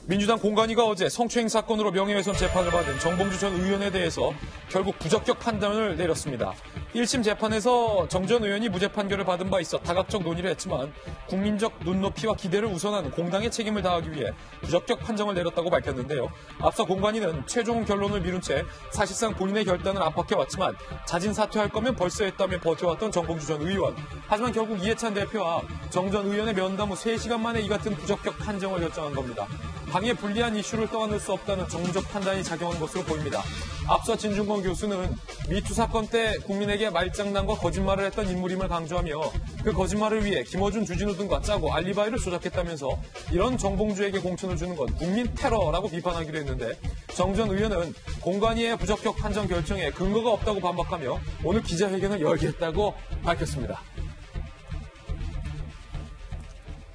민주당 공관위가 어제 성추행 사건으로 명예훼손 재판을 받은 정봉주 전 의원에 대해서 결국 부적격 판단을 내렸습니다. 1심 재판에서 정 전 의원이 무죄 판결을 받은 바 있어 다각적 논의를 했지만 국민적 눈높이와 기대를 우선하는 공당의 책임을 다하기 위해 부적격 판정을 내렸다고 밝혔는데요. 앞서 공관위는 최종 결론을 미룬 채 사실상 본인의 결단을 압박해왔지만 자진 사퇴할 거면 벌써 했다며 버텨왔던 정봉주 전 의원. 하지만 결국 이해찬 대표와 정 전 의원의 면담 후 3시간 만에 이 같은 부적격 판정을 결정한 겁니다. 당에 불리한 이슈를 떠안을 수 없다는 정무적 판단이 작용한 것으로 보입니다. 앞서 진중권 교수는 미투 사건 때 국민에게 말장난과 거짓말을 했던 인물임을 강조하며 그 거짓말을 위해 김어준, 주진우 등과 짜고 알리바이를 조작했다면서 이런 정봉주에게 공천을 주는 건 국민 테러라고 비판하기도 했는데 정 전 의원은 공관위의 부적격 판정 결정에 근거가 없다고 반박하며 오늘 기자회견을 열겠다고 밝혔습니다.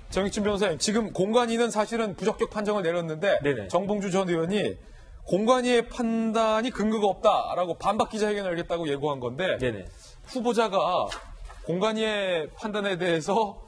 정익진 변호사님, 지금 공관위는 사실은 부적격 판정을 내렸는데 네네. 정봉주 전 의원이 공관위의 판단이 근거가 없다라고 반박 기자회견을 열겠다고 예고한 건데 네네. 후보자가 공관위의 판단에 대해서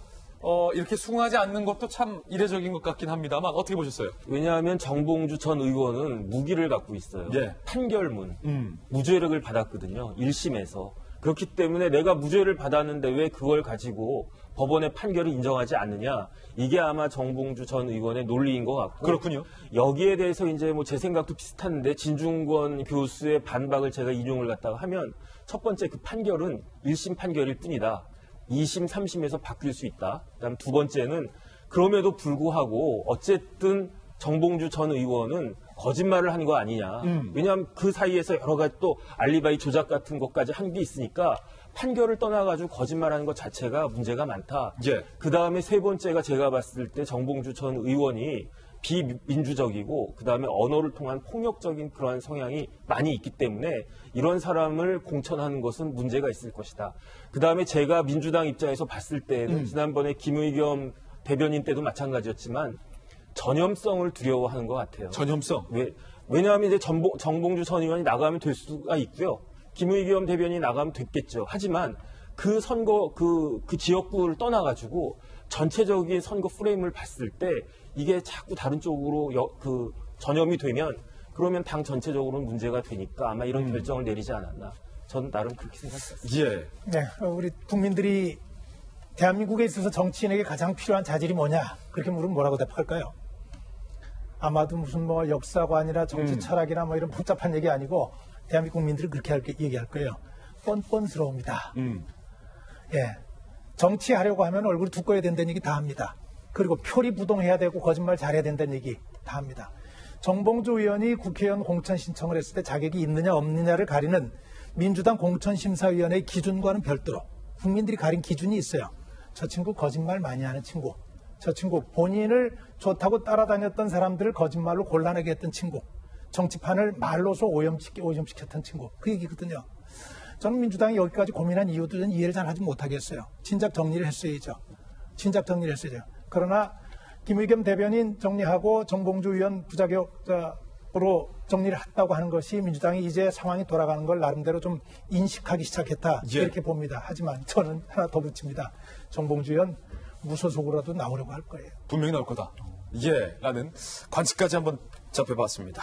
이렇게 숭하지 않는 것도 참 이례적인 것 같긴 합니다만 어떻게 보셨어요? 왜냐하면 정봉주 전 의원은 무기를 갖고 있어요. 예. 판결문, 무죄를 받았거든요. 1심에서. 그렇기 때문에 내가 무죄를 받았는데 왜 그걸 가지고 법원의 판결을 인정하지 않느냐. 이게 아마 정봉주 전 의원의 논리인 것 같고. 그렇군요. 여기에 대해서 이제 뭐 제 생각도 비슷한데 진중권 교수의 반박을 제가 인용을 갖다가 하면 첫 번째 그 판결은 1심 판결일 뿐이다. 2심, 3심에서 바뀔 수 있다. 그다음 두 번째는 그럼에도 불구하고 어쨌든 정봉주 전 의원은 거짓말을 한 거 아니냐. 왜냐하면 그 사이에서 여러 가지 또 알리바이 조작 같은 것까지 한 게 있으니까 판결을 떠나가지고 거짓말하는 것 자체가 문제가 많다. 예. 그 다음에 세 번째가 제가 봤을 때 정봉주 전 의원이 비민주적이고 그 다음에 언어를 통한 폭력적인 그러한 성향이 많이 있기 때문에 이런 사람을 공천하는 것은 문제가 있을 것이다. 그 다음에 제가 민주당 입장에서 봤을 때는 지난번에 김의겸 대변인 때도 마찬가지였지만 전염성을 두려워하는 것 같아요. 전염성? 왜냐하면 이제 정봉주 전 의원이 나가면 될 수가 있고요. 김의겸 대변인이 나가면 됐겠죠. 하지만 그 선거, 그 지역구를 떠나가지고 전체적인 선거 프레임을 봤을 때 이게 자꾸 다른 쪽으로 전염이 되면 그러면 당 전체적으로는 문제가 되니까 아마 이런 결정을 내리지 않았나. 저는 나름 그렇게 생각했습니다. 예. 네, 우리 국민들이 대한민국에 있어서 정치인에게 가장 필요한 자질이 뭐냐? 그렇게 물으면 뭐라고 대답할까요? 아마도 무슨 뭐 역사관이나 정치 철학이나 뭐 이런 복잡한 얘기 아니고 대한민국 국민들이 그렇게 얘기할 거예요. 뻔뻔스러움이다. 예. 정치하려고 하면 얼굴이 두꺼워야 된다는 얘기 다 합니다. 그리고 표리부동해야 되고 거짓말 잘해야 된다는 얘기 다 합니다. 정봉주 의원이 국회의원 공천 신청을 했을 때 자격이 있느냐 없느냐를 가리는 민주당 공천심사위원회의 기준과는 별도로 국민들이 가린 기준이 있어요. 저 친구 거짓말 많이 하는 친구. 저 친구 본인을 좋다고 따라다녔던 사람들을 거짓말로 곤란하게 했던 친구. 정치판을 말로서 오염시켰던 친구. 그 얘기거든요. 저는 민주당이 여기까지 고민한 이유도 저는 이해를 잘 하지 못하겠어요. 진작 정리를 했어야죠. 그러나 김의겸 대변인 정리하고 정봉주 의원 부자격으로 정리를 했다고 하는 것이 민주당이 이제 상황이 돌아가는 걸 나름대로 좀 인식하기 시작했다. 예. 이렇게 봅니다. 하지만 저는 하나 더 붙입니다. 정봉주 의원 무소속으로라도 나오려고 할 거예요. 분명히 나올 거다. 예, 라는 관측까지 한번 접해봤습니다.